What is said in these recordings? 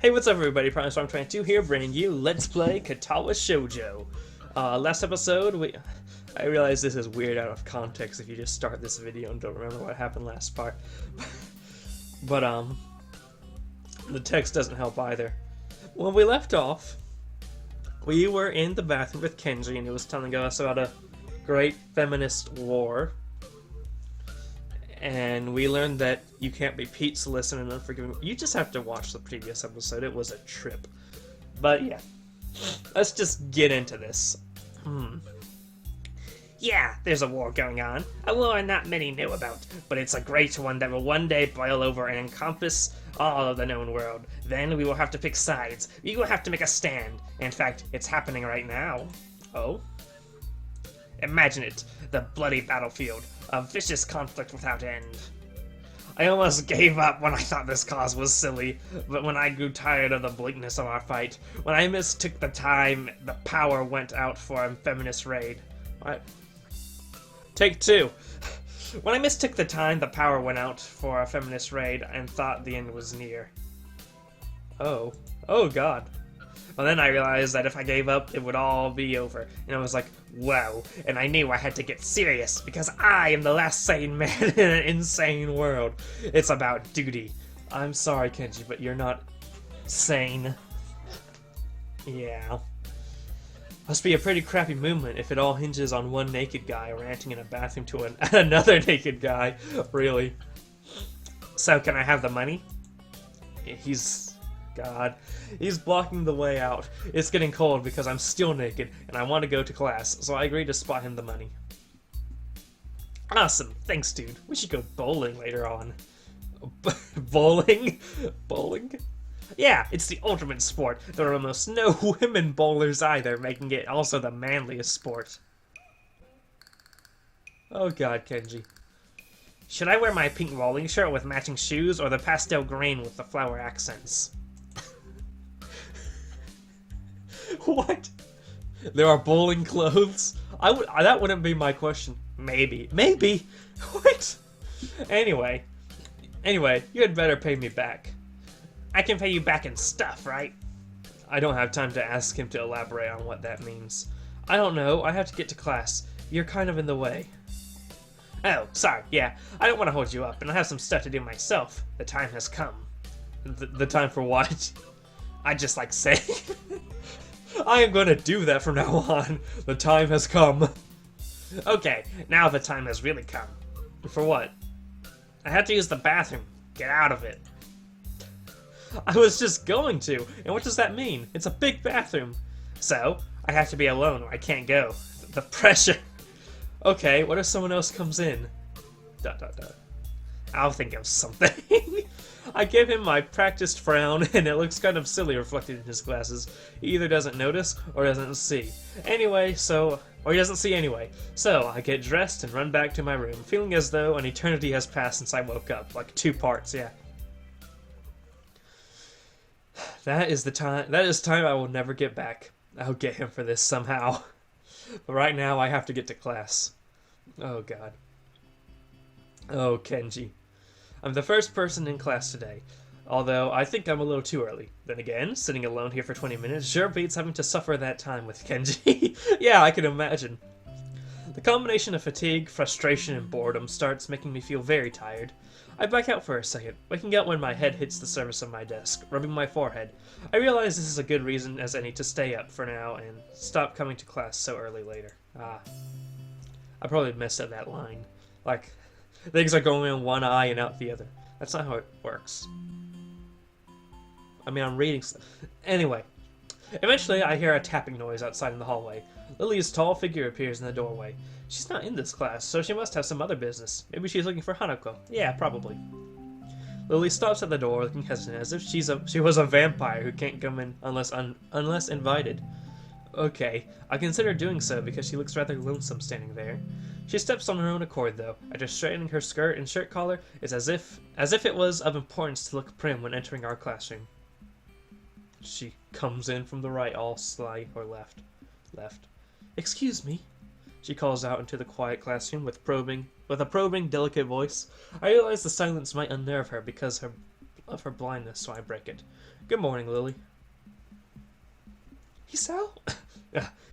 Hey, what's up everybody, PrimeStorm22 here, bringing you Let's Play Katawa Shoujo. Last episode, I realize this is weird out of context if you just start this video and don't remember what happened last part. But, the text doesn't help either. When we left off, we were in the bathroom with Kenji and he was telling us about a great feminist war. And we learned that you can't be pizzaless and unforgiving. You just have to watch the previous episode. It was a trip. But yeah, let's just get into this. Yeah, there's a war going on. A war not many knew about, but it's a great one that will one day boil over and encompass all of the known world. Then we will have to pick sides. We will have to make a stand. In fact, it's happening right now. Oh? Imagine it, the bloody battlefield. A vicious conflict without end. I almost gave up when I thought this cause was silly, but when I grew tired of the bleakness of our fight, when I mistook the time, the power went out for a feminist raid. What? Take two. When I mistook the time, the power went out for a feminist raid and thought the end was near. Oh. Oh god. Well, then I realized that if I gave up, it would all be over. And I was like, whoa. And I knew I had to get serious, because I am the last sane man in an insane world. It's about duty. I'm sorry, Kenji, but you're not sane. Yeah. Must be a pretty crappy movement if it all hinges on one naked guy ranting in a bathroom to another naked guy. Really. So, can I have the money? God, he's blocking the way out. It's getting cold because I'm still naked and I want to go to class, so I agree to spot him the money. Awesome, thanks dude. We should go bowling later on. Bowling? Bowling? Yeah, it's the ultimate sport. There are almost no women bowlers either, making it also the manliest sport. Oh god, Kenji. Should I wear my pink bowling shirt with matching shoes or the pastel green with the flower accents? What? There are bowling clothes? That wouldn't be my question. Maybe. Maybe? What? Anyway, you had better pay me back. I can pay you back in stuff, right? I don't have time to ask him to elaborate on what that means. I don't know. I have to get to class. You're kind of in the way. Oh, sorry. Yeah, I don't want to hold you up, and I have some stuff to do myself. The time has come. The time for what? I just like saying. I am going to do that from now on. The time has come. Okay, now the time has really come. For what? I have to use the bathroom. Get out of it. I was just going to, and what does that mean? It's a big bathroom. So, I have to be alone or I can't go. The pressure. Okay, what if someone else comes in? ... I'll think of something. I give him my practiced frown, and it looks kind of silly reflected in his glasses. He either doesn't notice, or doesn't see. Or he doesn't see anyway. So, I get dressed and run back to my room, feeling as though an eternity has passed since I woke up. Like 2 parts, yeah. That is time I will never get back. I'll get him for this somehow. But right now, I have to get to class. Oh god. Oh, Kenji. I'm the first person in class today, although I think I'm a little too early. Then again, sitting alone here for 20 minutes sure beats having to suffer that time with Kenji. Yeah, I can imagine. The combination of fatigue, frustration, and boredom starts making me feel very tired. I back out for a second, waking up when my head hits the surface of my desk, rubbing my forehead. I realize this is a good reason as any to stay up for now and stop coming to class so early later. I probably missed that line. Like, things are going in one eye and out the other. That's not how it works. I mean, I'm reading stuff. Anyway, eventually I hear a tapping noise outside in the hallway. Lily's tall figure appears in the doorway. She's not in this class, so she must have some other business. Maybe she's looking for Hanako. Yeah, probably. Lily stops at the door, looking hesitant, as if she was a vampire who can't come in unless invited. Okay, I consider doing so because she looks rather lonesome standing there. She steps on her own accord, though. After straightening her skirt and shirt collar, it's as if it was of importance to look prim when entering our classroom. She comes in from the right, all sly, or left. Excuse me, she calls out into the quiet classroom with a probing, delicate voice. I realize the silence might unnerve her because her of her blindness, so I break it. Good morning, Lily. Hisao?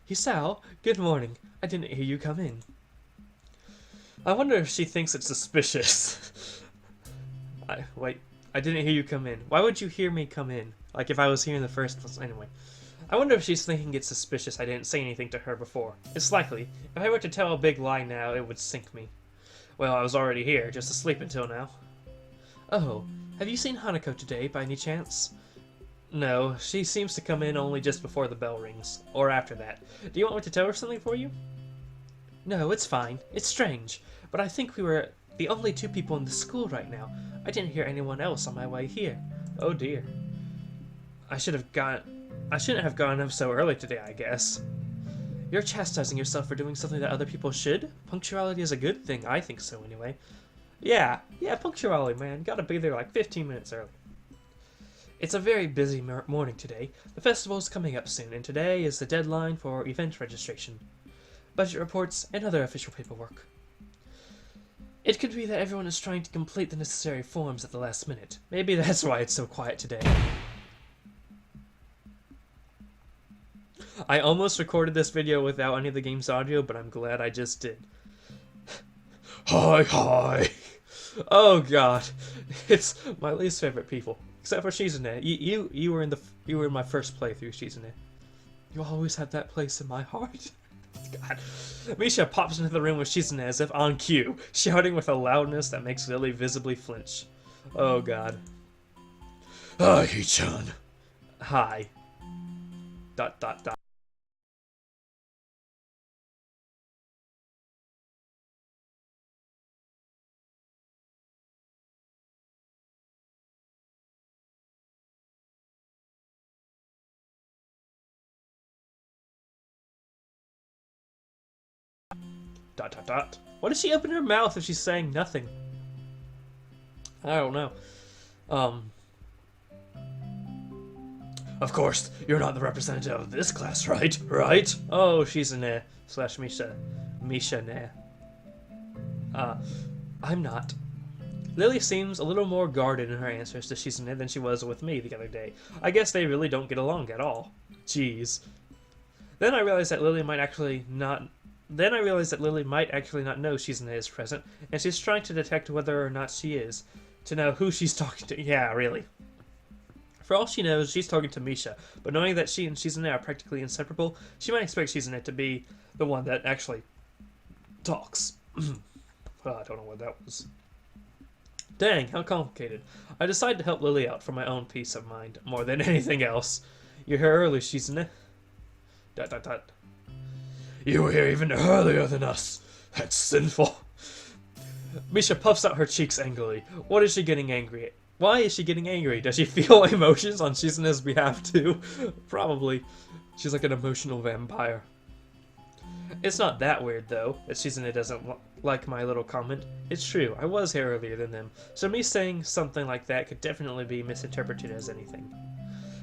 Hisao, good morning. I didn't hear you come in. I wonder if she thinks it's suspicious. Wait, I didn't hear you come in. Why would you hear me come in? Like if I was here in the first place. Anyway. I wonder if she's thinking it's suspicious I didn't say anything to her before. It's likely. If I were to tell a big lie now, it would sink me. Well, I was already here, just asleep until now. Oh, have you seen Hanako today, by any chance? No, she seems to come in only just before the bell rings. Or after that. Do you want me to tell her something for you? No, it's fine. It's strange. But I think we were the only 2 people in the school right now. I didn't hear anyone else on my way here. Oh dear. I shouldn't have gone up so early today, I guess. You're chastising yourself for doing something that other people should? Punctuality is a good thing, I think so anyway. Yeah, punctuality, man. Gotta be there like 15 minutes early. It's a very busy morning today. The festival is coming up soon, and today is the deadline for event registration, budget reports, and other official paperwork. It could be that everyone is trying to complete the necessary forms at the last minute. Maybe that's why it's so quiet today. I almost recorded this video without any of the game's audio, but I'm glad I just did. Hi. Oh god. It's my least favorite people. Except for Shizune. You were in my first playthrough, Shizune. You always had that place in my heart. God. Misha pops into the room with Shizune as if on cue, shouting with a loudness that makes Lily visibly flinch. Oh god. Hi, Hichan. Hi. ... Why does she open her mouth if she's saying nothing? I don't know. Of course, you're not the representative of this class, right? Right? Oh, she's an / Misha. Misha I'm not. Lily seems a little more guarded in her answers to Shizune than she was with me the other day. I guess they really don't get along at all. Jeez. Then I realized that Lily might actually not know Shizune is present, and she's trying to detect whether or not she is, to know who she's talking to. Yeah, really. For all she knows, she's talking to Misha, but knowing that she and Shizune are practically inseparable, she might expect Shizune to be the one that actually talks. Well, I don't know what that was. Dang, how complicated. I decided to help Lily out for my own peace of mind, more than anything else. You're here early, Shizune. ... You were here even earlier than us. That's sinful. Misha puffs out her cheeks angrily. What is she getting angry at? Why is she getting angry? Does she feel emotions on Shizune's behalf too? Probably. She's like an emotional vampire. It's not that weird though, that Shizune doesn't like my little comment. It's true, I was here earlier than them, so me saying something like that could definitely be misinterpreted as anything.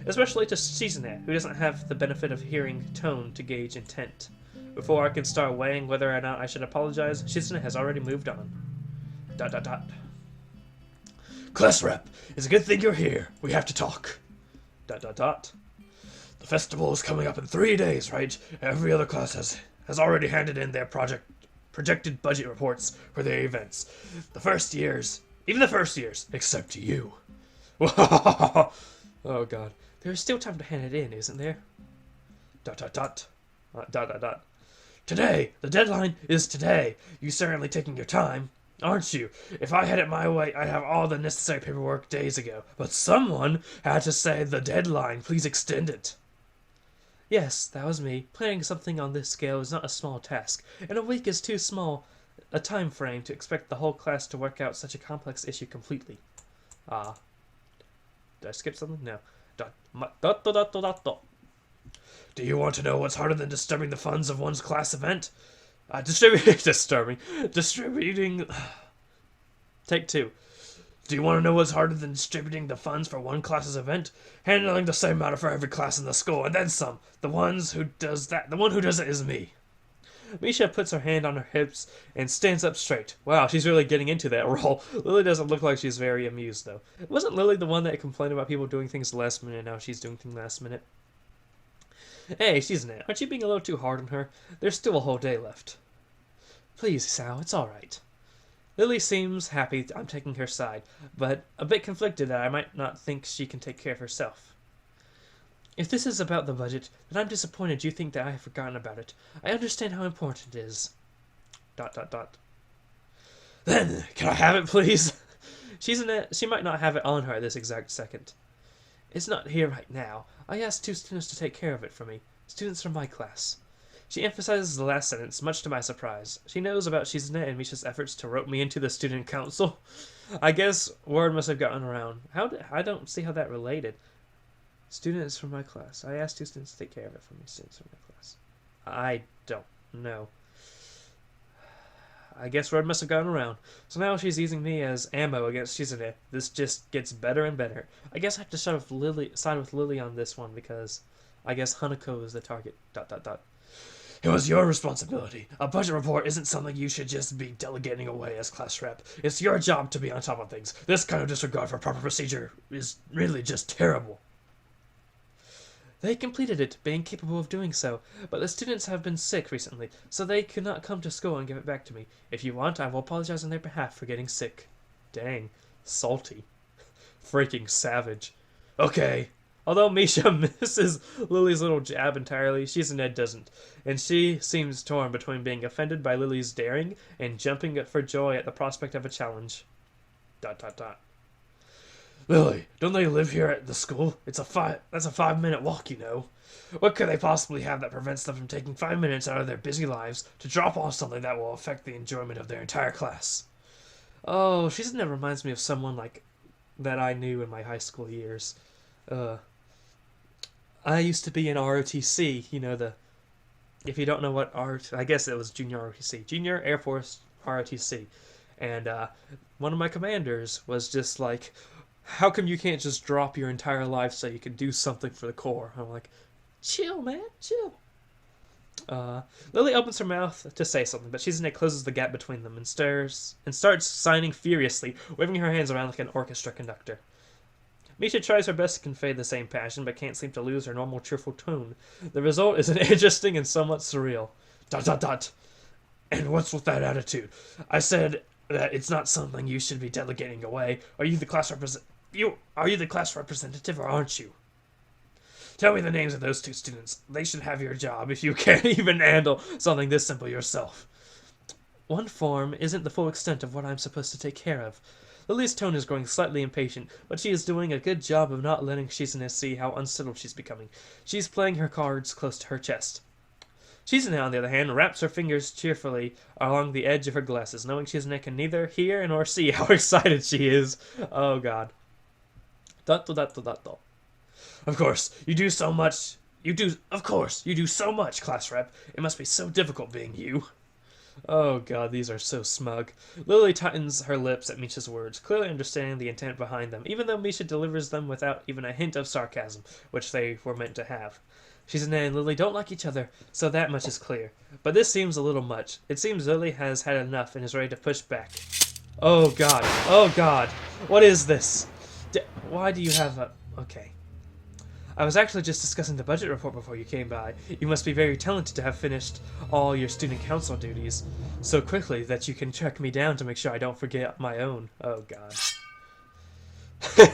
Especially to Shizune, who doesn't have the benefit of hearing tone to gauge intent. Before I can start weighing whether or not I should apologize, Shizune has already moved on. ... Class rep, it's a good thing you're here. We have to talk. ... The festival is coming up in 3 days, right? Every other class has already handed in their projected budget reports for their events. Even the first years, except you. Oh god. There's still time to hand it in, isn't there? ... Today! The deadline is today! You certainly taking your time, aren't you? If I had it my way, I'd have all the necessary paperwork days ago. But someone had to say the deadline. Please extend it. Yes, that was me. Planning something on this scale is not a small task, and a week is too small a time frame to expect the whole class to work out such a complex issue completely. Did I skip something? No. Do you want to know what's harder than disturbing the funds of one's class event? Distributing... Take 2. Do you want to know what's harder than distributing the funds for one class's event? Handling the same amount for every class in the school, and then some. The one who does it is me. Misha puts her hand on her hips and stands up straight. Wow, she's really getting into that role. Lily doesn't look like she's very amused, though. Wasn't Lily the one that complained about people doing things last minute, and now she's doing things last minute? Hey, she's an aunt. Aren't you being a little too hard on her? There's still a whole day left. Please, Sal, it's all right. Lily seems happy I'm taking her side, but a bit conflicted that I might not think she can take care of herself. If this is about the budget, then I'm disappointed you think that I have forgotten about it. I understand how important it is. ... Then, can I have it, please? She might not have it on her at this exact second. It's not here right now. I asked 2 students to take care of it for me. Students from my class. She emphasizes the last sentence, much to my surprise. She knows about Shizune and Misha's efforts to rope me into the student council. I guess word must have gotten around. I don't see how that related. Students from my class. I asked 2 students to take care of it for me. Students from my class. I don't know. I guess word must have gotten around. So now she's using me as ammo against Shizune. This just gets better and better. I guess I have to side with Lily on this one because I guess Hanako is the target. ... It was your responsibility. A budget report isn't something you should just be delegating away as class rep. It's your job to be on top of things. This kind of disregard for proper procedure is really just terrible. They completed it, being capable of doing so, but the students have been sick recently, so they could not come to school and give it back to me. If you want, I will apologize on their behalf for getting sick. Dang. Salty. Freaking savage. Okay. Although Misha misses Lily's little jab entirely, Shizune doesn't, and she seems torn between being offended by Lily's daring and jumping for joy at the prospect of a challenge. ... Lily, don't they live here at the school? That's a 5-minute walk, you know. What could they possibly have that prevents them from taking 5 minutes out of their busy lives to drop off something that will affect the enjoyment of their entire class? Oh, Shizune reminds me of someone like that I knew in my high school years. I used to be in ROTC, you know, if you don't know what I guess it was Junior ROTC, Junior Air Force ROTC, and one of my commanders was just like, how come you can't just drop your entire life so you can do something for the Corps? I'm like, chill, man, chill. Lily opens her mouth to say something, but Shizune closes the gap between them and starts signing furiously, waving her hands around like an orchestra conductor. Misha tries her best to convey the same passion, but can't seem to lose her normal cheerful tone. The result is an interesting and somewhat surreal. ... And what's with that attitude? I said that it's not something you should be delegating away. Are you the class representative or aren't you? Tell me the names of those 2 students. They should have your job if you can't even handle something this simple yourself. One form isn't the full extent of what I'm supposed to take care of. Lily's tone is growing slightly impatient, but she is doing a good job of not letting Shizune see how unsettled she's becoming. She's playing her cards close to her chest. Shizune, on the other hand, wraps her fingers cheerfully along the edge of her glasses, knowing Shizune can neither hear nor see how excited she is. Oh god. ... Of course, you do so much, class rep. It must be so difficult being you. Oh god, these are so smug. Lily tightens her lips at Misha's words, clearly understanding the intent behind them, even though Misha delivers them without even a hint of sarcasm, which they were meant to have. Shizune and Lily don't like each other, so that much is clear. But this seems a little much. It seems Lily has had enough and is ready to push back. Oh god. Oh god. What is this? Why do you have a... Okay. I was actually just discussing the budget report before you came by. You must be very talented to have finished all your student council duties so quickly that you can track me down to make sure I don't forget my own. Oh god.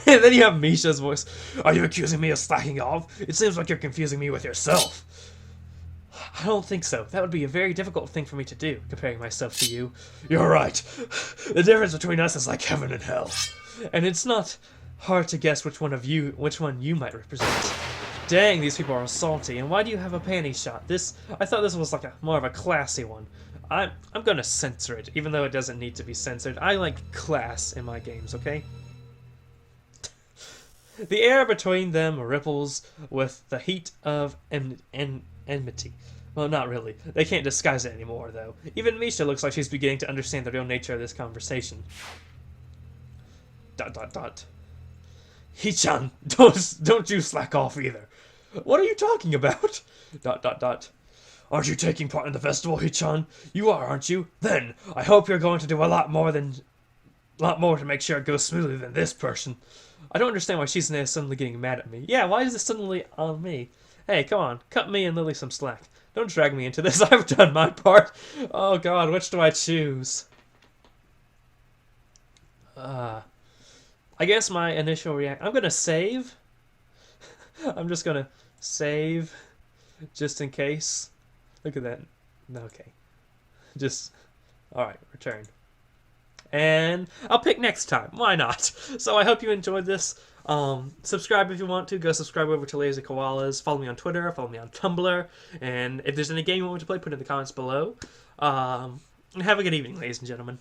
And then you have Misha's voice. Are you accusing me of slacking off? It seems like you're confusing me with yourself. I don't think so. That would be a very difficult thing for me to do, comparing myself to you. You're right. The difference between us is like heaven and hell. And it's not hard to guess which one you might represent. Dang, these people are salty. And why do you have a panty shot? I thought this was like more of a classy one. I'm gonna censor it, even though it doesn't need to be censored. I like class in my games, okay? The air between them ripples with the heat of enmity. Well, not really. They can't disguise it anymore, though. Even Misha looks like she's beginning to understand the real nature of this conversation. ... Hee-chan, don't you slack off either. What are you talking about? ... Aren't you taking part in the festival, Hichan? You are, aren't you? Then, I hope you're going to do a lot more to make sure it goes smoothly than this person. I don't understand why she's suddenly getting mad at me. Yeah, why is this suddenly on me? Hey, come on, cut me and Lily some slack. Don't drag me into this, I've done my part. Oh god, which do I choose? I guess my initial reaction... I'm gonna save. I'm just gonna save, just in case. Look at that. Okay. Just... Alright, return. And I'll pick next time. Why not? So I hope you enjoyed this. Subscribe if you want to. Go subscribe over to Lazy Koalas. Follow me on Twitter. Follow me on Tumblr. And if there's any game you want me to play, put it in the comments below. And have a good evening, ladies and gentlemen.